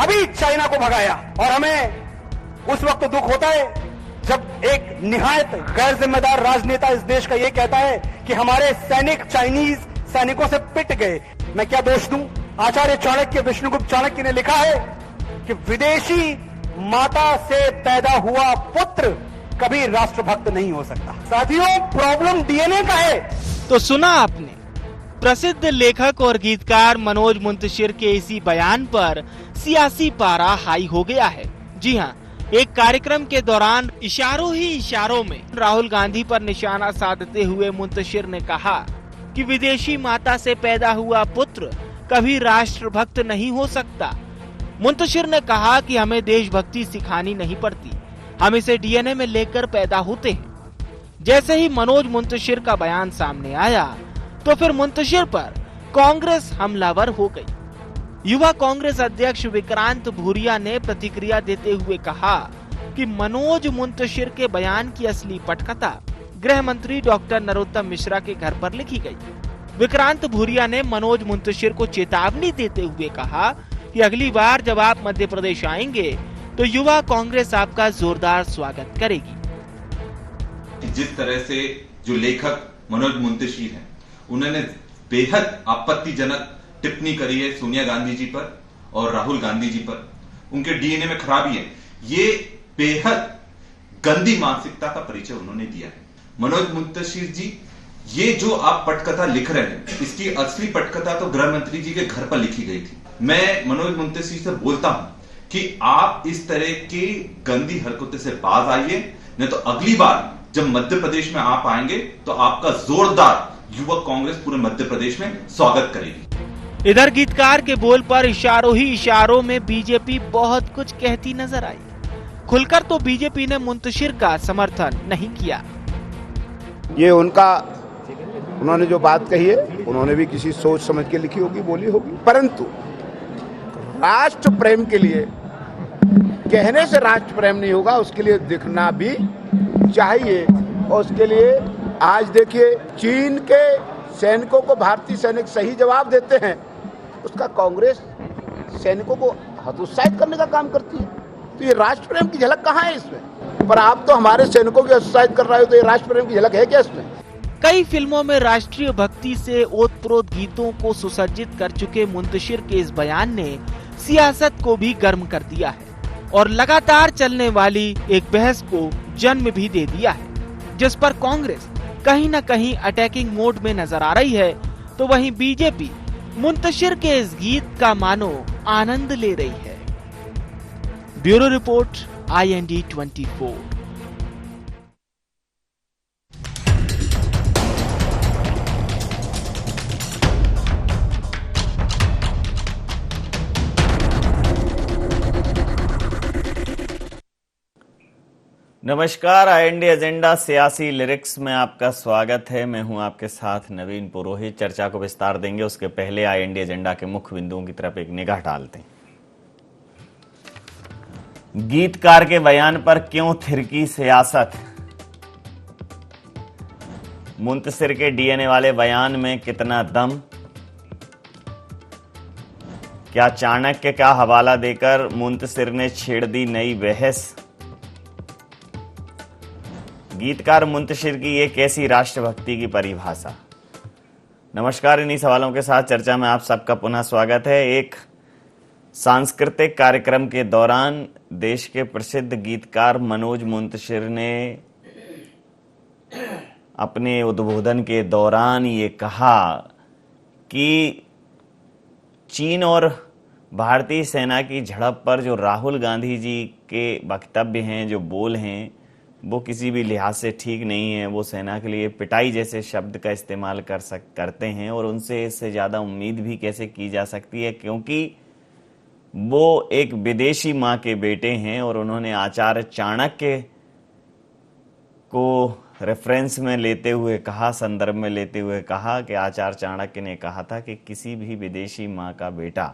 अभी चाइना को भगाया। और हमें उस वक्त दुख होता है जब एक निहायत गैर जिम्मेदार राजनेता इस देश का यह कहता है कि हमारे सैनिक चाइनीज सैनिकों से पिट गए। मैं क्या दोष दूं? आचार्य चाणक्य, विष्णुगुप्त चाणक्य ने लिखा है कि विदेशी माता से पैदा हुआ पुत्र कभी राष्ट्रभक्त नहीं हो सकता। साथियों, प्रॉब्लम डीएनए का है। तो सुना आपने, प्रसिद्ध लेखक और गीतकार मनोज मुंतशिर के इसी बयान पर सियासी पारा हाई हो गया है। जी हाँ, एक कार्यक्रम के दौरान इशारों ही इशारों में राहुल गांधी पर निशाना साधते हुए मुंतशिर ने कहा कि विदेशी माता से पैदा हुआ पुत्र कभी राष्ट्रभक्त नहीं हो सकता। मुंतशिर ने कहा कि हमें देशभक्ति सिखानी नहीं पड़ती, हम इसे डीएनए में लेकर पैदा होते हैं। जैसे ही मनोज मुंतशिर का बयान सामने आया तो फिर मुंतशिर पर कांग्रेस हमलावर हो गई। युवा कांग्रेस अध्यक्ष विक्रांत भूरिया ने प्रतिक्रिया देते हुए कहा कि मनोज मुंतशिर के बयान की असली पटकथा गृह मंत्री डॉक्टर नरोत्तम मिश्रा के घर पर लिखी गई। विक्रांत भूरिया ने मनोज मुंतशिर को चेतावनी देते हुए कहा कि अगली बार जब आप मध्य प्रदेश आएंगे तो युवा कांग्रेस आपका जोरदार स्वागत करेगी। जिस तरह से जो लेखक मनोज मुंतशिर हैं, उन्होंने बेहद आपत्तिजनक टिप्पणी करी है सोनिया गांधी जी पर और राहुल गांधी जी पर, उनके डीएनए में खराबी है, ये बेहद गंदी मानसिकता का परिचय उन्होंने दिया है। मनोज मुंतशिर जी, ये जो आप पटकथा लिख रहे हैं, इसकी असली पटकथा तो गृह मंत्री जी के घर पर लिखी गई थी। मैं मनोज मुंतशिर से बोलता हूं कि आप इस तरह की गंदी हरकतों से बाज आइए, नहीं तो अगली बार जब मध्य प्रदेश में आप आएंगे तो आपका जोरदार युवा कांग्रेस पूरे मध्य प्रदेश में स्वागत करेगी। इधर गीतकार के बोल पर इशारों ही इशारों में बीजेपी बहुत कुछ कहती नजर आई। खुलकर तो बीजेपी ने मुंतशिर का समर्थन नहीं किया। ये उन्होंने जो बात कही है, उन्होंने भी किसी सोच समझ के लिखी होगी, बोली होगी, परंतु राष्ट्र प्रेम के लिए कहने से राष्ट्र प्रेम नहीं होगा, उसके लिए दिखना भी चाहिए। और उसके लिए आज देखिए, चीन के सैनिकों को भारतीय सैनिक सही जवाब देते हैं, उसका कांग्रेस सैनिकों को हतोत्साहित करने का काम करती है। तो ये राष्ट्र प्रेम की झलक कहाँ है इसमें? पर आप तो हमारे सैनिकों को हतोत्साहित कर रहे हो, तो ये राष्ट्र प्रेम की झलक है क्या इसमें? कई फिल्मों में राष्ट्रीय भक्ति से ओतप्रोत गीतों को सुसज्जित कर चुके मुंतशिर के इस बयान ने सियासत को भी गर्म कर दिया है और लगातार चलने वाली एक बहस को जन्म भी दे दिया है, जिस पर कांग्रेस कहीं न कहीं अटैकिंग मोड में नजर आ रही है, तो वहीं बीजेपी मुंतशिर के इस गीत का मानो आनंद ले रही है। Bureau report, IND 24। नमस्कार, IND एजेंडा सियासी लिरिक्स में आपका स्वागत है। मैं हूं आपके साथ नवीन पुरोहित। चर्चा को विस्तार देंगे, उसके पहले IND एजेंडा के मुख्य बिंदुओं की तरफ एक निगाह डालते हैं। गीतकार के बयान पर क्यों थिरकी सियासत? मुंतशिर के डीएनए वाले बयान में कितना दम? क्या चाणक्य का हवाला देकर मुंतशिर ने छेड़ दी नई बहस? गीतकार मुंतशिर की ये कैसी राष्ट्रभक्ति की परिभाषा? नमस्कार, इन्हीं सवालों के साथ चर्चा में आप सबका पुनः स्वागत है। एक सांस्कृतिक कार्यक्रम के दौरान देश के प्रसिद्ध गीतकार मनोज मुंतशिर ने अपने उद्बोधन के दौरान ये कहा कि चीन और भारतीय सेना की झड़प पर जो राहुल गांधी जी के वक्तव्य हैं, जो बोल हैं, वो किसी भी लिहाज से ठीक नहीं है। वो सेना के लिए पिटाई जैसे शब्द का इस्तेमाल करते हैं और उनसे इससे ज़्यादा उम्मीद भी कैसे की जा सकती है, क्योंकि वो एक विदेशी माँ के बेटे हैं और उन्होंने आचार्य चाणक्य को रेफरेंस में लेते हुए कहा, संदर्भ में लेते हुए कहा कि आचार्य चाणक्य ने कहा था कि किसी भी विदेशी माँ का बेटा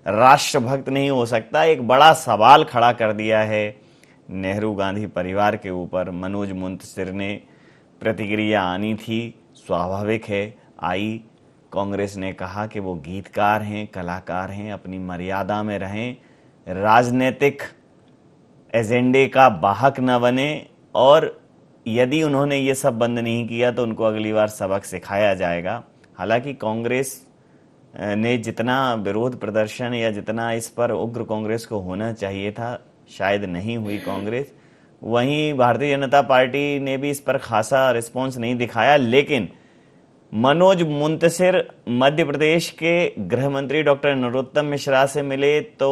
राष्ट्रभक्त नहीं हो सकता। एक बड़ा सवाल खड़ा कर दिया है नेहरू गांधी परिवार के ऊपर। मनोज मुंतशिर ने प्रतिक्रिया आनी थी, स्वाभाविक है, आई। कांग्रेस ने कहा कि वो गीतकार हैं, कलाकार हैं, अपनी मर्यादा में रहें, राजनीतिक एजेंडे का वाहक न बने, और यदि उन्होंने ये सब बंद नहीं किया तो उनको अगली बार सबक सिखाया जाएगा। हालांकि कांग्रेस ने जितना विरोध प्रदर्शन या जितना इस पर उग्र कांग्रेस को होना चाहिए था शायद नहीं हुई कांग्रेस, वहीं भारतीय जनता पार्टी ने भी इस पर खासा रिस्पॉन्स नहीं दिखाया। लेकिन मनोज मुंतशिर मध्य प्रदेश के गृह मंत्री डॉक्टर नरोत्तम मिश्रा से मिले तो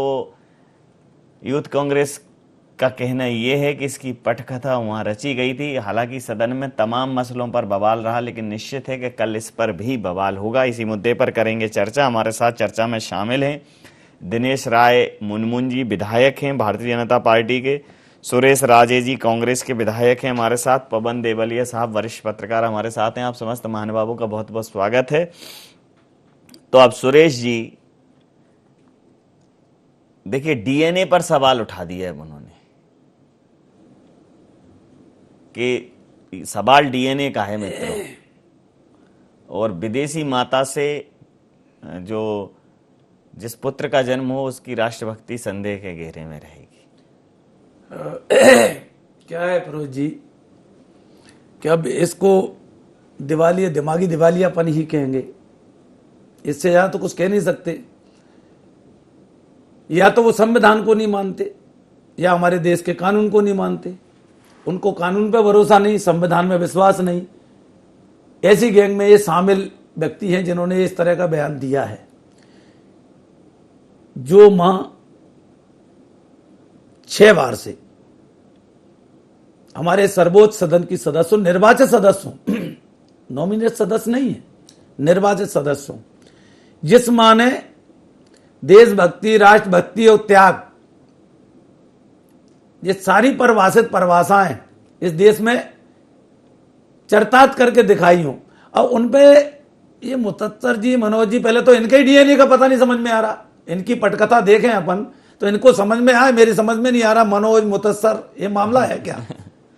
यूथ कांग्रेस का कहना यह है कि इसकी पटकथा वहां रची गई थी। हालांकि सदन में तमाम मसलों पर बवाल रहा, लेकिन निश्चित है कि कल इस पर भी बवाल होगा। इसी मुद्दे पर करेंगे चर्चा। हमारे साथ चर्चा में शामिल हैं दिनेश राय मुनमुन जी, विधायक हैं भारतीय जनता पार्टी के, सुरेश राजे जी कांग्रेस के विधायक हैं हमारे साथ, पवन देवलिया साहब वरिष्ठ पत्रकार हमारे साथ हैं। आप समस्त महानुभावों का बहुत बहुत स्वागत है। तो अब सुरेश जी, देखिए डीएनए पर सवाल उठा दिया है उन्होंने कि सवाल डीएनए का है मित्रों, और विदेशी माता से जो जिस पुत्र का जन्म हो उसकी राष्ट्रभक्ति संदेह के घेरे में रहेगी। क्या है फिरोज जी कि अब इसको दिमागी दिवालियापन ही कहेंगे, इससे ज्यादा तो कुछ कह नहीं सकते। या तो वो संविधान को नहीं मानते या हमारे देश के कानून को नहीं मानते, उनको कानून पे भरोसा नहीं, संविधान में विश्वास नहीं। ऐसी गैंग में ये शामिल व्यक्ति हैं जिन्होंने इस तरह का बयान दिया है। जो मां 6 बार से हमारे सर्वोच्च सदन की सदस्य, निर्वाचित सदस्य हूं, नॉमिनेट सदस्य नहीं है, निर्वाचित सदस्य हूं, जिस मां ने देशभक्ति, राष्ट्रभक्ति और त्याग, ये सारी परिभाषाएं इस देश में चरितार्थ करके दिखाई हूं। अब उनपे ये मुतस्सर जी, मनोज जी, पहले तो इनके डीएनए का पता नहीं समझ में आ रहा। इनकी पटकथा देखें अपन तो इनको समझ में आए, मेरी समझ में नहीं आ रहा। मनोज मुतस्सर, ये मामला है क्या?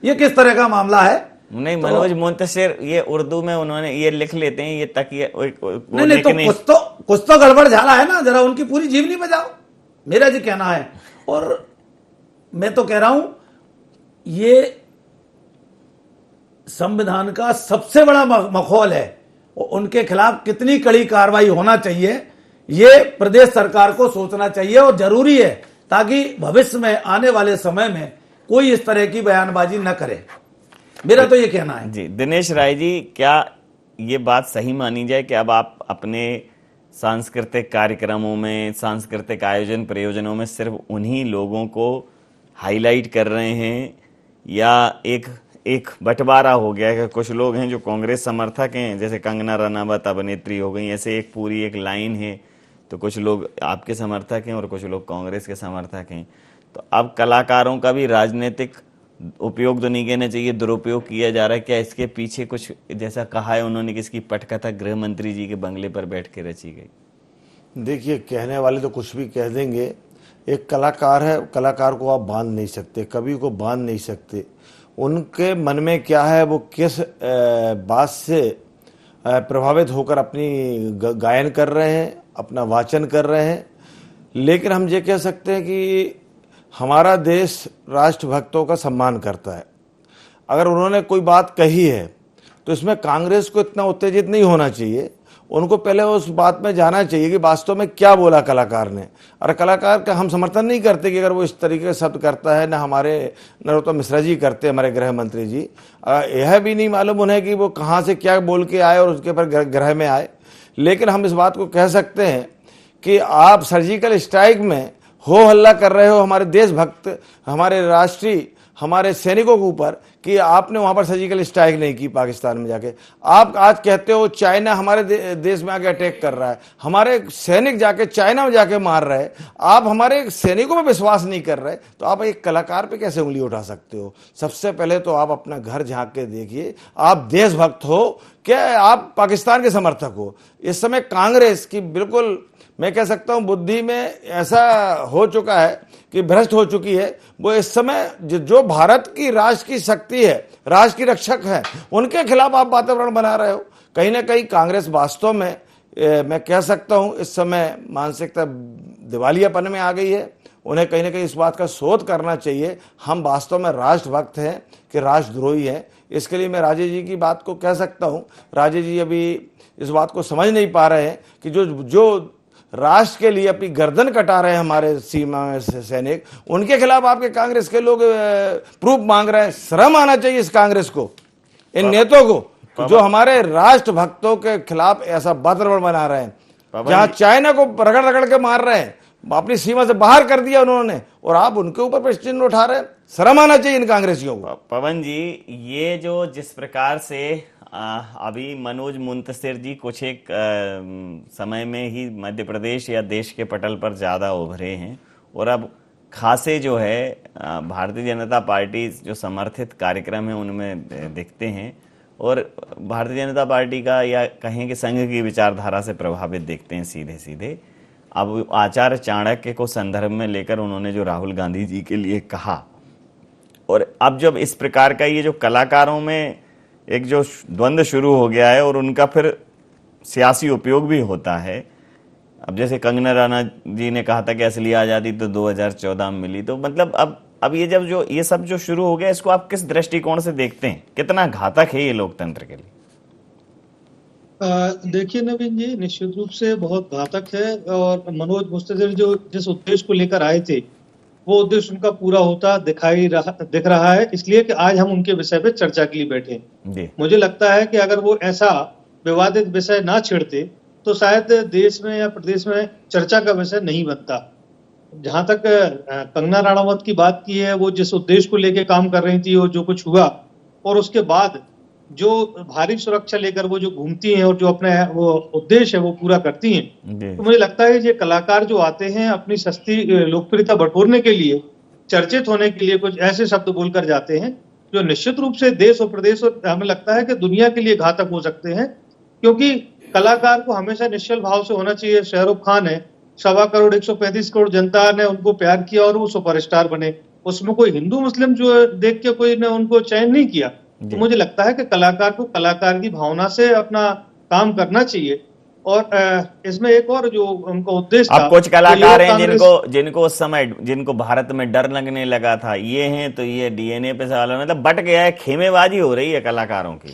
ये किस तरह का मामला है? नहीं, मनोज मुंतशिर ये उर्दू में उन्होंने ये लिख लेते हैं, ये तक ये नहीं तो कुछ तो गड़बड़ झाला है ना, जरा उनकी पूरी जीवनी बजाओ, मेरा जी कहना है। और मैं तो कह रहा हूं ये संविधान का सबसे बड़ा मखौल है, उनके खिलाफ कितनी कड़ी कार्रवाई होना चाहिए ये प्रदेश सरकार को सोचना चाहिए, और जरूरी है ताकि भविष्य में आने वाले समय में कोई इस तरह की बयानबाजी न करे। मेरा तो ये कहना है जी। दिनेश राय जी, क्या ये बात सही मानी जाए कि अब आप अपने सांस्कृतिक कार्यक्रमों में, सांस्कृतिक आयोजन प्रयोजनों में सिर्फ उन्हीं लोगों को हाईलाइट कर रहे हैं, या एक बंटवारा हो गया है कि कुछ लोग हैं जो कांग्रेस समर्थक हैं, जैसे कंगना रनावत अभिनेत्री हो गई, ऐसे एक पूरी लाइन है, तो कुछ लोग आपके समर्थक हैं और कुछ लोग कांग्रेस के समर्थक हैं। तो अब कलाकारों का भी राजनीतिक उपयोग तो नहीं कहना चाहिए, दुरुपयोग किया जा रहा है। क्या इसके पीछे कुछ, जैसा कहा है उन्होंने कि इसकी पटकथा गृह मंत्री जी के बंगले पर बैठ के रची गई? देखिए, कहने वाले तो कुछ भी कह देंगे। एक कलाकार है, कलाकार को आप बांध नहीं सकते, कवि को बांध नहीं सकते। उनके मन में क्या है, वो किस बात से प्रभावित होकर अपनी गायन कर रहे हैं, अपना वाचन कर रहे हैं। लेकिन हम ये कह सकते हैं कि हमारा देश राष्ट्रभक्तों का सम्मान करता है। अगर उन्होंने कोई बात कही है तो इसमें कांग्रेस को इतना उत्तेजित नहीं होना चाहिए, उनको पहले उस बात में जाना चाहिए कि वास्तव में क्या बोला कलाकार ने। और कलाकार का हम समर्थन नहीं करते कि अगर वो इस तरीके के शब्द करता है, ना हमारे नरोत्तम मिश्रा जी करते, हमारे गृह मंत्री जी। यह भी नहीं मालूम उन्हें कि वो कहाँ से क्या बोल के आए और उसके ऊपर गृह में आए। लेकिन हम इस बात को कह सकते हैं कि आप सर्जिकल स्ट्राइक में हो हल्ला कर रहे हो हमारे देशभक्त, हमारे राष्ट्रीय, हमारे सैनिकों के ऊपर, कि आपने वहां पर सर्जिकल स्ट्राइक नहीं की पाकिस्तान में जाके। आप आज कहते हो चाइना हमारे देश में आके अटैक कर रहा है, हमारे सैनिक जाके चाइना में जाके मार रहे हैं, आप हमारे सैनिकों में विश्वास नहीं कर रहे, तो आप एक कलाकार पे कैसे उंगली उठा सकते हो? सबसे पहले तो आप अपना घर झांक के देखिए, आप देशभक्त हो क्या आप पाकिस्तान के समर्थक हो? इस समय कांग्रेस की बिल्कुल मैं कह सकता हूं बुद्धि में ऐसा हो चुका है कि भ्रष्ट हो चुकी है। वो इस समय जो भारत की राष्ट्र की शक्ति है, राष्ट्र की रक्षक है, उनके खिलाफ आप वातावरण बना रहे हो। कहीं ना कहीं कांग्रेस वास्तव में मैं कह सकता हूं इस समय मानसिकता दिवालियापन में आ गई है। उन्हें कहीं ना कहीं इस बात का शोध करना चाहिए हम वास्तव में राष्ट्रभक्त हैं कि राष्ट्रद्रोही हैं। इसके लिए मैं राजे जी की बात को कह सकता हूं, राजे जी अभी इस बात को समझ नहीं पा रहे हैं कि जो राष्ट्र के लिए अपनी गर्दन कटा रहे हैं हमारे सीमा में सैनिक, उनके खिलाफ आपके कांग्रेस के लोग प्रूफ मांग रहे हैं। शर्म आना चाहिए इस कांग्रेस को, इन नेताओं को, जो हमारे राष्ट्रभक्तों के खिलाफ ऐसा वातावरण बना रहे हैं, जहां चाइना को रगड़ रगड़ के मार रहे हैं, अपनी सीमा से बाहर कर दिया उन्होंने, और आप उनके ऊपर प्रश्न उठा रहे हैं। शर्म आना चाहिए इन कांग्रेसियों को। पवन जी, ये जो जिस प्रकार से अभी मनोज मुंतशिर जी कुछ एक समय में ही मध्य प्रदेश या देश के पटल पर ज़्यादा उभरे हैं, और अब खासे जो है भारतीय जनता पार्टी जो समर्थित कार्यक्रम है उनमें दिखते हैं, और भारतीय जनता पार्टी का या कहें कि संघ की विचारधारा से प्रभावित दिखते हैं सीधे सीधे। अब आचार्य चाणक्य को संदर्भ में लेकर उन्होंने जो राहुल गांधी जी के लिए कहा, और अब जब इस प्रकार का ये जो कलाकारों में एक जो द्वंद्व शुरू हो गया है और उनका फिर सियासी उपयोग भी होता है। अब जैसे कंगना रनौत जी ने कहा था कि असली आज़ादी तो 2014 में मिली, तो मतलब अब ये जब जो ये सब जो शुरू हो गया, इसको आप किस दृष्टिकोण से देखते हैं? कितना घातक है ये लोकतंत्र के लिए? देखिए नवीन जी, निश्चित रूप से बहुत घातक है, और मनोज मुंतशिर जो जिस उद्देश्य को लेकर आए थे वो उद्देश्य उनका पूरा होता दिख रहा है, इसलिए कि आज हम उनके विषय पे चर्चा के लिए बैठे हैं। मुझे लगता है कि अगर वो ऐसा विवादित विषय ना छेड़ते तो शायद देश में या प्रदेश में चर्चा का विषय नहीं बनता। जहां तक कंगना रनौत की बात की है, वो जिस उद्देश्य को लेकर काम कर रही थी और जो कुछ हुआ, और उसके बाद जो भारी सुरक्षा लेकर वो जो घूमती हैं और जो अपने वो उद्देश्य है वो पूरा करती हैं, तो मुझे लगता है ये कलाकार जो आते हैं अपनी सस्ती लोकप्रियता बटोरने के लिए, चर्चित होने के लिए कुछ ऐसे शब्द बोलकर जाते हैं जो निश्चित रूप से देश और प्रदेश और हमें लगता है कि दुनिया के लिए घातक हो सकते हैं। क्योंकि कलाकार को हमेशा निश्चल भाव से होना चाहिए। शाहरुख खान है, 1.25 करोड़ 135 करोड़ जनता ने उनको प्यार किया और वो सुपरस्टार बने, उसमें कोई हिंदू मुस्लिम जो देख के कोई ने उनको चयन नहीं किया। तो मुझे लगता है कि कलाकार को कलाकार की भावना से अपना काम करना चाहिए। और इसमें एक और जो उनका उद्देश्य था, अब कुछ कलाकार हैं जिनको उस समय जिनको भारत में डर लगने लगा था, ये हैं तो ये डीएनए पे सवाल है, मतलब बट गया है, खेमेबाजी हो रही है कलाकारों की,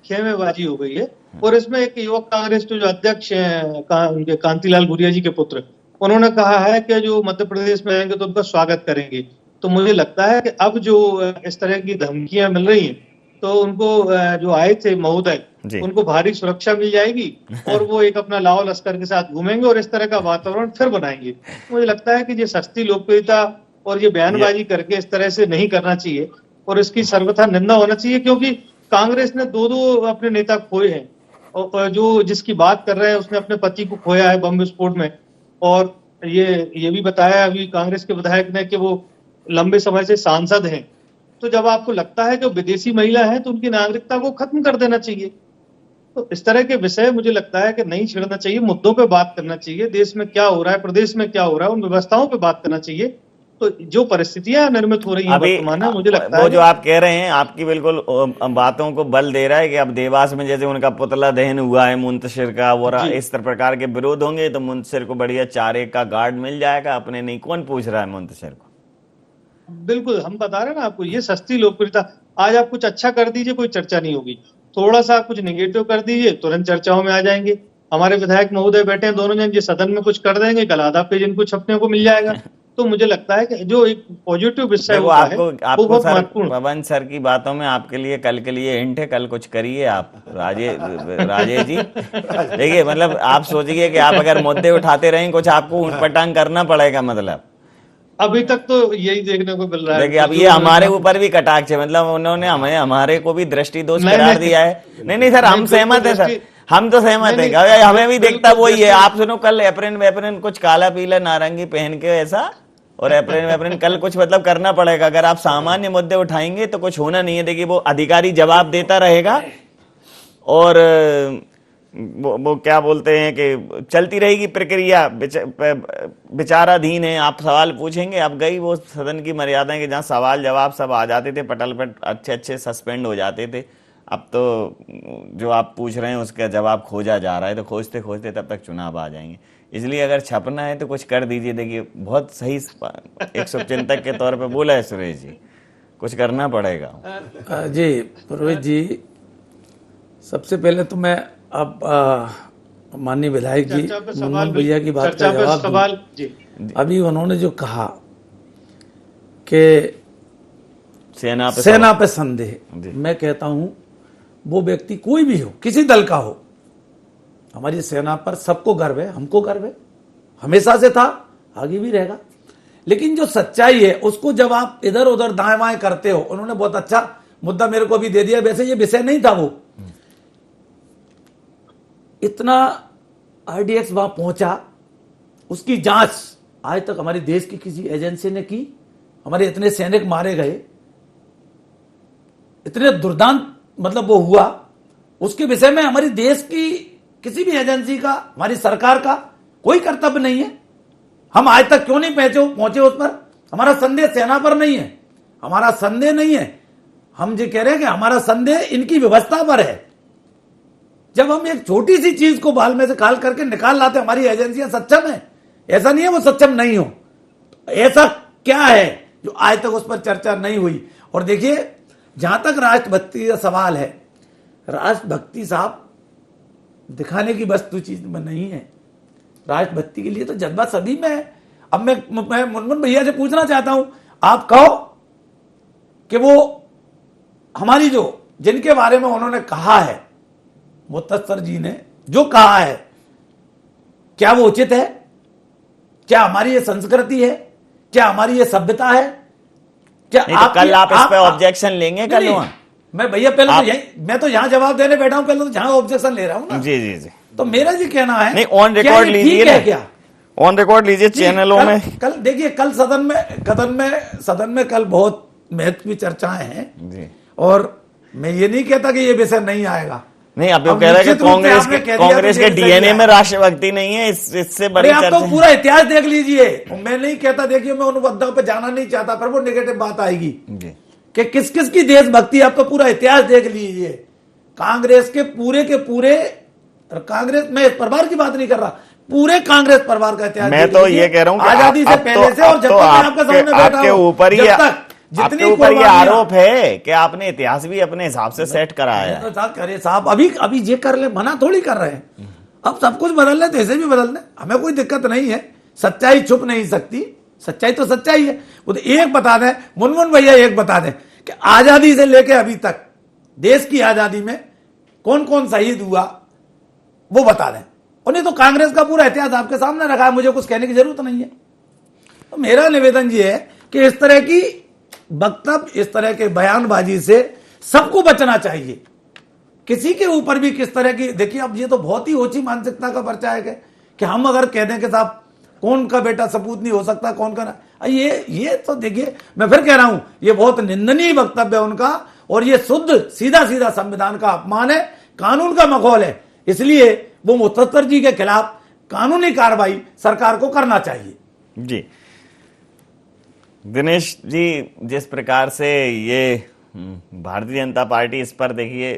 खेमेबाजी हो गई है। और इसमें एक युवक कांग्रेस के जो अध्यक्ष हैं उनके कांतिलाल भूरिया जी के पुत्र, उन्होंने कहा है कि जो मध्य प्रदेश में आएंगे तो उनका स्वागत करेंगे। तो मुझे लगता है कि अब जो इस तरह की धमकियां मिल रही हैं, तो उनको जो आए थे महोदय, उनको भारी सुरक्षा मिल जाएगी और वो एक अपना लाव लश्कर के साथ घूमेंगे और इस तरह का वातावरण फिर बनाएंगे। मुझे लगता है कि ये सस्ती लोकप्रियता और ये बयानबाजी करके इस तरह से नहीं करना चाहिए, और इसकी सर्वथा निंदा होना चाहिए। क्योंकि कांग्रेस ने दो अपने नेता खोए हैं, और जो जिसकी बात कर रहे हैं उसने अपने पति को खोया है बम विस्फोट में, और ये भी बताया अभी कांग्रेस के विधायक ने कि वो लंबे समय से सांसद हैं। तो जब आपको लगता है कि विदेशी महिला है तो उनकी नागरिकता को खत्म कर देना चाहिए। तो इस तरह के विषय मुझे लगता है कि नहीं छेड़ना चाहिए, मुद्दों पे बात करना चाहिए, देश में क्या हो रहा है, प्रदेश में क्या हो रहा है, उन व्यवस्थाओं पे बात करना चाहिए। तो जो परिस्थितियां निर्मित हो रही हैं वर्तमान में, मुझे लगता है वो जो आप कह रहे हैं आपकी बिल्कुल बातों को बल दे रहा है कि अब देवास में जैसे उनका पुतला दहन हुआ है मुंतशिर का, वो इस प्रकार के विरोध होंगे तो मुंतशिर को बढ़िया चारे का गार्ड मिल जाएगा, अपने नहीं कौन पूछ रहा है मुंतशिर को। बिल्कुल, हम बता रहे हैं ना आपको, ये सस्ती लोकप्रियता। आज आप कुछ अच्छा कर दीजिए, कोई चर्चा नहीं होगी, थोड़ा सा कुछ नेगेटिव कर दीजिए तुरंत चर्चाओं में आ जाएंगे। हमारे विधायक महोदय बैठे हैं दोनों जन, ये सदन में कुछ कर देंगे, कल आधा पेज इनको छपने को मिल जाएगा। तो मुझे लगता है कि जो एक पॉजिटिव विषय होता है वो बहुत महत्वपूर्ण। पवन सर की बातों में आपके लिए कल के लिए हिंट है, कल कुछ करिए आप राजे जी। देखिए मतलब आप सोचिए कि आप अगर मुद्दे उठाते रहें कुछ आपको ऊटपटांग करना पड़ेगा। मतलब अभी तक तो यही देखने को मिल रहा है। देखिए अब ये हमारे ऊपर भी कटाक्ष है, मतलब उन्होंने हमारे को भी दृष्टि दोष करार दिया है। नहीं सर, हम सहमत है सर, हम तो सहमत है, हमें भी देखता वही है। आप सुनो, कल एप्रन कुछ काला पीला नारंगी पहन के ऐसा, और एप्रन कल कुछ मतलब करना पड़ेगा। अगर आप सामान्य मुद्दे उठाएंगे तो कुछ होना नहीं है। देखिए वो अधिकारी जवाब देता रहेगा और वो क्या बोलते हैं कि चलती रहेगी प्रक्रिया, विचाराधीन है। आप सवाल पूछेंगे, अब गई वो सदन की मर्यादाएं कि जहां सवाल जवाब सब आ जाते थे पटल पर, अच्छे सस्पेंड हो जाते थे। अब तो जो आप पूछ रहे हैं उसका जवाब खोजा जा रहा है, तो खोजते खोजते तब तक चुनाव आ जाएंगे। इसलिए अगर छपना है तो कुछ कर दीजिए। देखिए बहुत सही एक शुभचिंतक के तौर पे बोला है सुरेश जी, कुछ करना पड़ेगा। जी रोहित जी, सबसे पहले तो मैं अब माननीय विधायक जी मुनमुन भैया की बात का जवाब दूं। अभी उन्होंने जो कहा कि सेना पे संदेह, मैं कहता हूं वो व्यक्ति कोई भी हो, किसी दल का हो, हमारी सेना पर सबको गर्व है, हमको गर्व है, हमेशा से था, आगे भी रहेगा। लेकिन जो सच्चाई है उसको जब आप इधर उधर दाएं बाएं करते हो, उन्होंने बहुत अच्छा मुद्दा मेरे को भी दे दिया, वैसे ये विषय नहीं था वो। इतना आरडीएक्स वहां पहुंचा, उसकी जांच आज तक हमारे देश की किसी एजेंसी ने की? हमारे इतने सैनिक मारे गए, इतने दुर्दांत मतलब वो हुआ, उसके विषय में हमारी देश की किसी भी एजेंसी का, हमारी सरकार का कोई कर्तव्य नहीं है। हम आज तक क्यों नहीं पहुंचे उस पर? हमारा संदेह सेना पर नहीं है, हमारा संदेह नहीं है, हम ये कह रहे हैं कि हमारा संदेह इनकी व्यवस्था पर है। जब हम एक छोटी सी चीज को बाल में से खाल करके निकाल लाते, हमारी एजेंसियां सक्षम है, ऐसा नहीं है वो सक्षम नहीं हो, ऐसा क्या है जो आज तक उस पर चर्चा नहीं हुई? और देखिए, जहां तक राष्ट्रभक्ति का सवाल है, राष्ट्रभक्ति साहब दिखाने की वस्तु चीज में नहीं है। राष्ट्रभक्ति के लिए तो जज्बा सभी में है। अब मैं मुनमुन भैया से पूछना चाहता हूं, आप कहो कि वो हमारी जो जिनके बारे में उन्होंने कहा है, मुत्तसर जी ने जो कहा है, क्या वो उचित है? क्या हमारी ये संस्कृति है? क्या हमारी ये सभ्यता है? क्या तो कल आप इस पे ऑब्जेक्शन लेंगे? कल मैं भैया पहले तो यही, मैं तो यहां जवाब देने बैठा हूं, पहले तो जहां ऑब्जेक्शन ले रहा हूं ना। जी जी जी, तो मेरा जी कहना है, नहीं ऑन रिकॉर्ड लीजिए ना, क्या ऑन रिकॉर्ड लीजिए चैनलों में। कल देखिए, कल सदन में कल बहुत महत्वपूर्ण चर्चाएं हैं जी। और मैं ये नहीं कहता कि ये विषय नहीं आएगा, नहीं, आप जो कह रहे हैं कि कांग्रेस के डीएनए में राष्ट्रभक्ति नहीं है, इससे बड़ी आप तो पूरा इतिहास देख लीजिए। मैं नहीं कहता, देखिए मैं उन मुद्दों पे जाना नहीं चाहता, पर वो नेगेटिव बात आएगी कि किस किस की देशभक्ति, आप तो पूरा इतिहास देख लीजिए। कांग्रेस के पूरे कांग्रेस, मैं इस परिवार की बात नहीं कर रहा, पूरे कांग्रेस परिवार का इतिहास। मैं तो ये कह रहा हूँ आजादी से पहले से, और जब तक आपके सामने बैठा हूं, ऊपर आपके ऊपर ये आरोप है कि आपने इतिहास भी अपने हिसाब से सेट कराया है। तो करे साहब, अभी ये कर ले, मना थोड़ी कर रहे हैं। अब सब कुछ बदल ले तो ऐसे भी बदल ले, हमें कोई दिक्कत नहीं है। सच्चाई छुप नहीं सकती, सच्चाई तो सच्चाई है। वो तो एक बता दें, मुनमुन भैया एक बता दें कि आजादी से लेके अभी तक देश की आजादी में कौन कौन शहीद हुआ, वो बता दें। और नहीं तो कांग्रेस का पूरा इतिहास आपके सामने रखा है, मुझे कुछ कहने की जरूरत नहीं है। तो मेरा निवेदन ये है कि इस तरह की वक्तव्य, इस तरह के बयानबाजी से सबको बचना चाहिए। किसी के ऊपर भी किस तरह की, देखिए अब ये तो बहुत ही ऊंची मानसिकता का पर्चा है कि हम अगर कह दें कि साहब कौन का बेटा सपूत नहीं हो सकता, कौन का ना, ये तो देखिए, मैं फिर कह रहा हूं, ये बहुत निंदनीय वक्तव्य है उनका, और ये शुद्ध सीधा सीधा संविधान का अपमान है, कानून का मखौल है। इसलिए वो मुत्तसर जी के खिलाफ कानूनी कार्रवाई सरकार को करना चाहिए। जी दिनेश जी, जिस प्रकार से ये भारतीय जनता पार्टी इस पर देखिए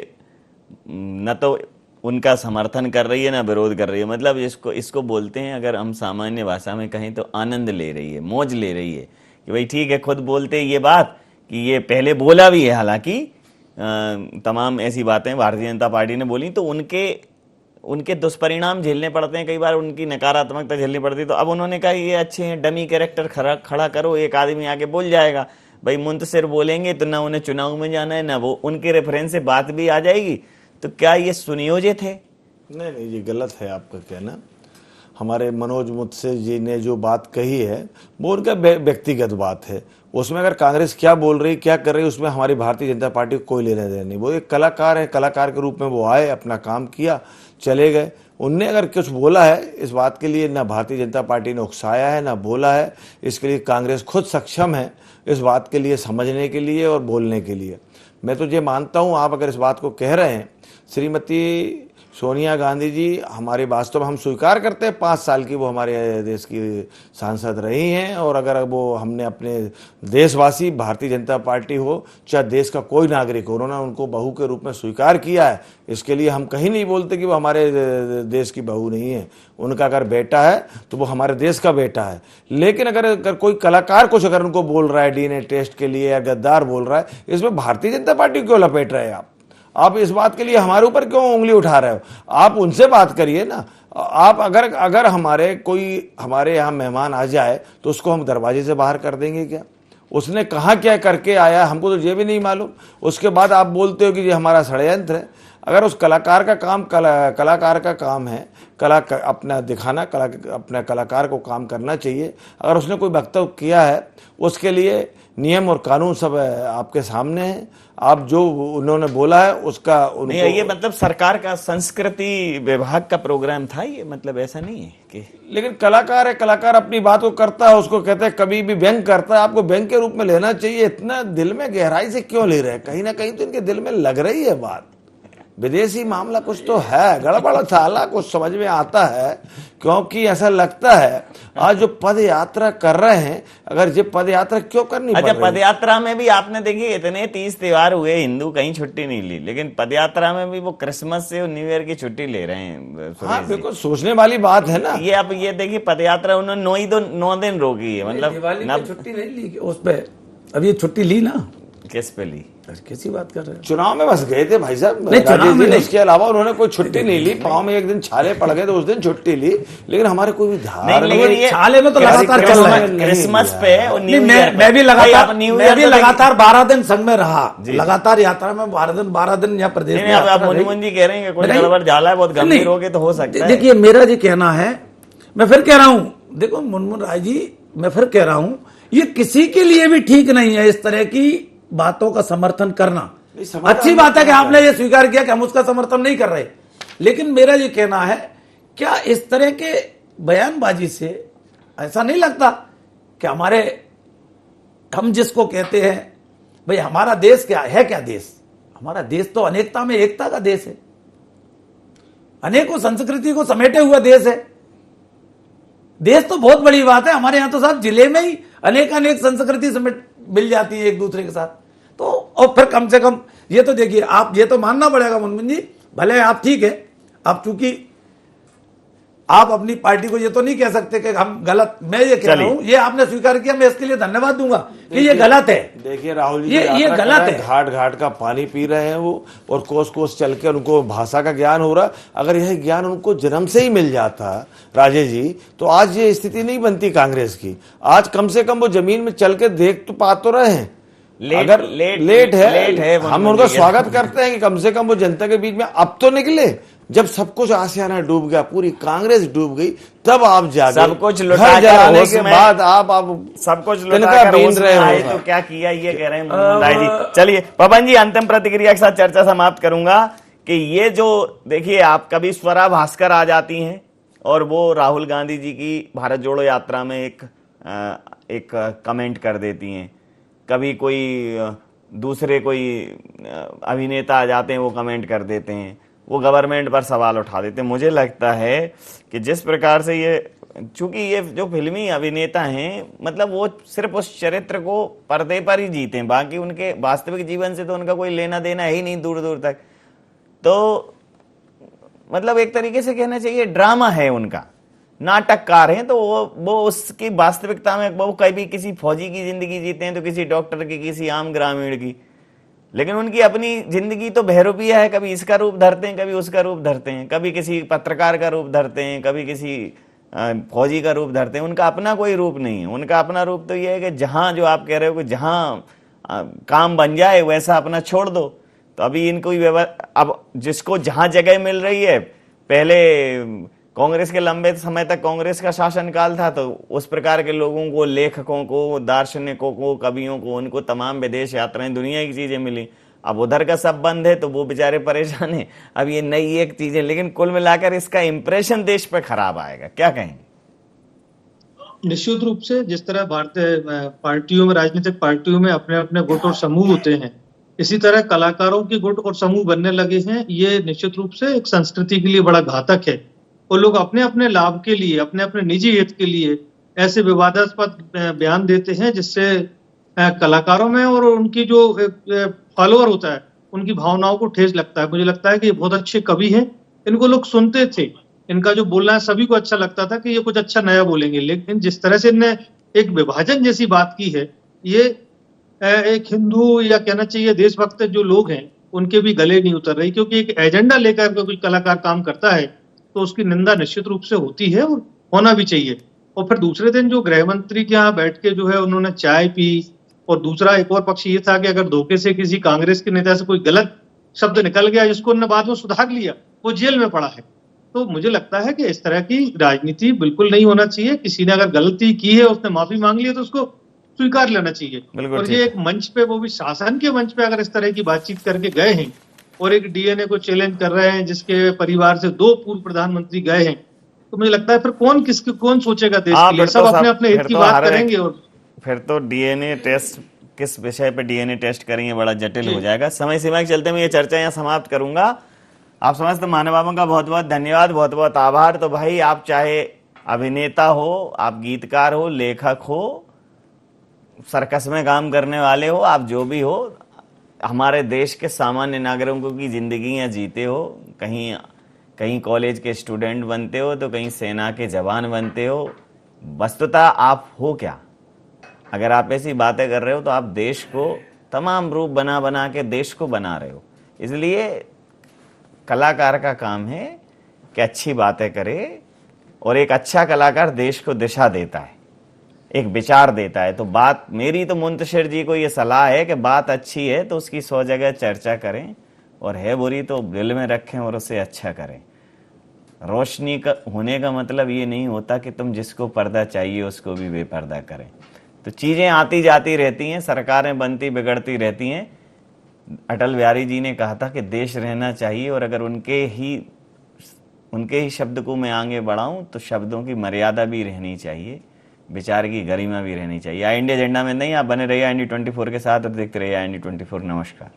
न तो उनका समर्थन कर रही है ना विरोध कर रही है, मतलब इसको बोलते हैं, अगर हम सामान्य भाषा में कहें तो आनंद ले रही है, मौज ले रही है कि भाई ठीक है, खुद बोलते ये बात कि ये पहले बोला भी है, हालांकि तमाम ऐसी बातें भारतीय जनता पार्टी ने बोली तो उनके दुष्परिणाम झेलने पड़ते हैं, कई बार उनकी नकारात्मकता झेलनी पड़ती है। तो अब उन्होंने कहा ये अच्छे हैं, डमी कैरेक्टर खड़ा करो, एक आदमी आके बोल जाएगा, भाई मुंतशिर बोलेंगे तो ना उन्हें चुनाव में जाना है, ना वो उनके रेफरेंस से बात भी आ जाएगी। तो क्या ये सुनियोजित है? नहीं, ये गलत है आपका कहना। हमारे मनोज मुंतशिर जी ने जो बात कही है वो उनका व्यक्तिगत बात है, उसमें अगर कांग्रेस क्या बोल रही, क्या कर रही, उसमें हमारी भारतीय जनता पार्टी को कोई लेना देना नहीं। वो एक कलाकार है, कलाकार के रूप में वो आए, अपना काम किया, चले गए। उनने अगर कुछ बोला है इस बात के लिए, ना भारतीय जनता पार्टी ने उकसाया है, ना बोला है। इसके लिए कांग्रेस खुद सक्षम है इस बात के लिए, समझने के लिए और बोलने के लिए। मैं तो ये मानता हूँ, आप अगर इस बात को कह रहे हैं, श्रीमती सोनिया गांधी जी हमारे वास्तव में हम स्वीकार करते हैं 5 साल की वो हमारे देश की सांसद रही हैं, और अगर वो हमने अपने देशवासी, भारतीय जनता पार्टी हो चाहे देश का कोई नागरिक हो, उन्होंने उनको बहू के रूप में स्वीकार किया है। इसके लिए हम कहीं नहीं बोलते कि वो हमारे देश की बहू नहीं है। उनका अगर बेटा है तो वो हमारे देश का बेटा है। लेकिन अगर कोई कलाकार कुछ अगर उनको बोल रहा है डीएनए टेस्ट के लिए या गद्दार बोल रहा है, इसमें भारतीय जनता पार्टी क्यों लपेट रहे हैं आप इस बात के लिए हमारे ऊपर क्यों उंगली उठा रहे हो? आप उनसे बात करिए ना। आप अगर हमारे यहाँ मेहमान आ जाए तो उसको हम दरवाजे से बाहर कर देंगे क्या? उसने कहाँ क्या करके आया हमको तो ये भी नहीं मालूम। उसके बाद आप बोलते हो कि ये हमारा षड्यंत्र है। अगर उस कलाकार का काम कलाकार का काम है, अपना दिखाना, अपना कलाकार को काम करना चाहिए। अगर उसने कोई वक्तव्य किया है उसके लिए नियम और कानून सब आपके सामने है। आप जो उन्होंने बोला है उसका नहीं, ये मतलब सरकार का संस्कृति विभाग का प्रोग्राम था ये, मतलब ऐसा नहीं है कि। लेकिन कलाकार है, कलाकार अपनी बात को करता है, उसको कहते हैं कभी भी व्यंग करता है। आपको व्यंग के रूप में लेना चाहिए। इतना दिल में गहराई से क्यों ले रहे हैं? कहीं ना कहीं तो इनके दिल में लग रही है बात। विदेशी मामला कुछ तो है, गड़बड़ थाला कुछ समझ में आता है। क्योंकि ऐसा लगता है आज जो पद यात्रा कर रहे हैं, अगर ये पद यात्रा क्यों करनी पड़ रही है? पद यात्रा में भी आपने देखी इतने 30 त्योहार हुए, हिंदू कहीं छुट्टी नहीं ली, लेकिन पद यात्रा में भी वो क्रिसमस से और न्यू ईयर की छुट्टी ले रहे हैं। हाँ, बिल्कुल सोचने वाली बात है ना। ये आप ये देखिए, पद यात्रा उन्होंने 9 दिन रोकी है, मतलब छुट्टी नहीं ली उस पे। अब ये छुट्टी ली ना, किस पे ली? कैसी बात कर रहे हैं? चुनाव में बस गए थे भाई साहब। नहीं, चुनाव में नहीं। इसके अलावा उन्होंने कोई छुट्टी नहीं ली। पाँव में एक दिन छाले पड़ गए तो उस दिन छुट्टी ली, लेकिन हमारे कोई भी धार नहीं। छाले में तो लगातार चल रहा है क्रिसमस पे और न्यू ईयर। मैं भी लगातार 12 दिन संघ में रहा, लगातार यात्रा में 12 दिन यहाँ प्रदेश में। आप मुनमुन जी कह रहे हैं कोई गड़बड़ झाला है, बहुत गंभीर हो गए तो हो सकता है। देखिए, मेरा ये कहना है, मैं फिर कह रहा हूँ, देखो मुनमुन राय जी, मैं फिर कह रहा हूँ, ये किसी के लिए भी ठीक नहीं है इस तरह की बातों का समर्थन करना। अच्छी बात है कि आपने ये स्वीकार किया कि हम उसका समर्थन नहीं कर रहे, लेकिन मेरा ये कहना है, क्या इस तरह के बयानबाजी से ऐसा नहीं लगता कि हम जिसको कहते हैं भाई हमारा देश क्या है, क्या देश? हमारा देश तो अनेकता में एकता का देश है, अनेकों संस्कृति को समेटे हुआ देश है। देश तो बहुत बड़ी बात है, हमारे यहां तो साहब जिले में ही अनेक संस्कृति समेट मिल जाती है एक दूसरे के साथ। तो और फिर कम से कम ये तो देखिए, आप ये तो मानना पड़ेगा मुनमुन जी, भले आप ठीक है, आप चूंकि आप अपनी पार्टी को ये तो नहीं कह सकते कि हम गलत। मैं ये कह रहा हूं, ये आपने स्वीकार किया, मैं इसके लिए धन्यवाद दूंगा कि ये गलत है। देखिए राहुल जी, ये गलत है। घाट घाट का पानी पी रहे हैं वो, और कोस कोस चल के उनको भाषा का ज्ञान हो रहा। अगर यह ज्ञान उनको जन्म से ही मिल जाता राजेश जी, तो आज ये स्थिति नहीं बनती कांग्रेस की। आज कम से कम वो जमीन में चल के देख तो पा तो रहे हैं। लेट है हम उनका स्वागत करते हैं कि कम से कम वो जनता के बीच में अब तो निकले। जब सब कुछ आसियाना डूब गया, पूरी कांग्रेस डूब गई, तब आप जाके सब कुछ लुटा जाने के बाद आप सब कुछ लुटा बीन रहे हो तो क्या किया, ये कह रहे हैं जी। चलिए पवन जी, अंतिम प्रतिक्रिया के साथ चर्चा समाप्त करूंगा कि ये जो देखिए, आप कभी स्वरा भास्कर आ जाती हैं और वो राहुल गांधी जी की भारत जोड़ो यात्रा में एक कमेंट कर देती हैं, कभी कोई दूसरे कोई अभिनेता आ जाते हैं वो कमेंट कर देते हैं, वो गवर्नमेंट पर सवाल उठा देते हैं। मुझे लगता है कि जिस प्रकार से ये, चूंकि ये जो फिल्मी अभिनेता हैं, मतलब वो सिर्फ उस चरित्र को पर्दे पर ही जीते हैं, बाकी उनके वास्तविक जीवन से तो उनका कोई लेना देना है ही नहीं दूर दूर तक। तो मतलब एक तरीके से कहना चाहिए ड्रामा है उनका, नाटककार हैं। तो वो उसकी वास्तविकता में वो कभी किसी फौजी की जिंदगी जीते हैं तो किसी डॉक्टर की, किसी आम ग्रामीण की, लेकिन उनकी अपनी जिंदगी तो बहरूपिया है। कभी इसका रूप धरते हैं, कभी उसका रूप धरते हैं, कभी किसी पत्रकार का रूप धरते हैं, कभी किसी फौजी का रूप धरते हैं। उनका अपना कोई रूप नहीं है। उनका अपना रूप तो ये है कि जहां, जो आप कह रहे हो कि जहां काम बन जाए वैसा अपना छोड़ दो। तो अभी इनको अब जिसको जहां जगह मिल रही है, पहले कांग्रेस के लंबे समय तक कांग्रेस का शासनकाल था, तो उस प्रकार के लोगों को, लेखकों को, दार्शनिकों को, कवियों को, उनको तमाम विदेश यात्राएं, दुनिया की चीजें मिली। अब उधर का सब बंद है तो वो बेचारे परेशान हैं। अब ये नई एक चीजें, लेकिन कुल मिलाकर इसका इंप्रेशन देश पे खराब आएगा, क्या कहेंगे? निश्चित रूप से जिस तरह भारतीय पार्टियों में, राजनीतिक पार्टियों में अपने अपने वोटर समूह होते हैं, इसी तरह कलाकारों के गुट और समूह बनने लगे हैं। ये निश्चित रूप से एक संस्कृति के लिए बड़ा घातक है और लोग अपने अपने लाभ के लिए, अपने अपने निजी हित के लिए ऐसे विवादास्पद बयान देते हैं जिससे कलाकारों में और उनकी जो फॉलोअर होता है उनकी भावनाओं को ठेस लगता है। मुझे लगता है कि ये बहुत अच्छे कवि हैं, इनको लोग सुनते थे, इनका जो बोलना है सभी को अच्छा लगता था कि ये कुछ अच्छा नया बोलेंगे, लेकिन जिस तरह से इनने एक विभाजन जैसी बात की है, ये एक हिंदू या कहना चाहिए देशभक्त जो लोग हैं उनके भी गले नहीं उतर रही, क्योंकि एक एजेंडा लेकर के कोई कलाकार काम करता है तो उसकी निंदा निश्चित रूप से होती है और होना भी चाहिए। और फिर दूसरे दिन जो गृह मंत्री के यहाँ बैठ के जो है उन्होंने चाय पी, और दूसरा एक और पक्ष ये था कि अगर धोखे से किसी कांग्रेस के नेता से कोई गलत शब्द निकल गया जिसको उन्होंने बाद में सुधार लिया, वो जेल में पड़ा है। तो मुझे लगता है कि इस तरह की राजनीति बिल्कुल नहीं होना चाहिए। किसी ने अगर गलती की है, उसने माफी मांग ली है, तो उसको स्वीकार लेना चाहिए। और ये एक मंच पे, वो भी शासन के मंच पे अगर इस तरह की बातचीत करके गए हैं और एक डीएनए को चैलेंज कर रहे हैं जिसके परिवार से 2 पूर्व प्रधानमंत्री गए हैं, तो मुझे लगता है फिर कौन सोचेगा देश के लिए? सब अपने अपने हित की बात करेंगे और फिर तो डीएनए टेस्ट, किस विषय पे डीएनए टेस्ट करेंगे, बड़ा जटिल हो जाएगा। समय सीमा के चलते मैं ये चर्चा यहाँ समाप्त करूंगा। आप समस्त महानुभावों का बहुत बहुत धन्यवाद, बहुत बहुत आभार। तो भाई, आप चाहे अभिनेता हो, आप गीतकार हो, लेखक हो, सर्कस में काम करने वाले हो, आप जो भी हो, हमारे देश के सामान्य नागरिकों की जिंदगियां जीते हो, कहीं कॉलेज के स्टूडेंट बनते हो तो कहीं सेना के जवान बनते हो, वस्तुतः आप हो क्या? अगर आप ऐसी बातें कर रहे हो तो आप देश को तमाम रूप बना बना के देश को बना रहे हो। इसलिए कलाकार का काम है कि अच्छी बातें करे, और एक अच्छा कलाकार देश को दिशा देता है, एक विचार देता है। तो बात मेरी तो मुंतशिर जी को ये सलाह है कि बात अच्छी है तो उसकी 100 जगह चर्चा करें, और है बुरी तो दिल में रखें और उसे अच्छा करें। रोशनी का होने का मतलब ये नहीं होता कि तुम जिसको पर्दा चाहिए उसको भी बेपर्दा करें। तो चीज़ें आती जाती रहती हैं, सरकारें बनती बिगड़ती रहती हैं। अटल बिहारी जी ने कहा था कि देश रहना चाहिए, और अगर उनके ही शब्द को मैं आगे बढ़ाऊं तो शब्दों की मर्यादा भी रहनी चाहिए, विचार की गरिमा भी रहनी चाहिए। इंडिया एजेंडा में नहीं, आप बने रहिए IND24 के साथ और देखते रहिए IND24। नमस्कार।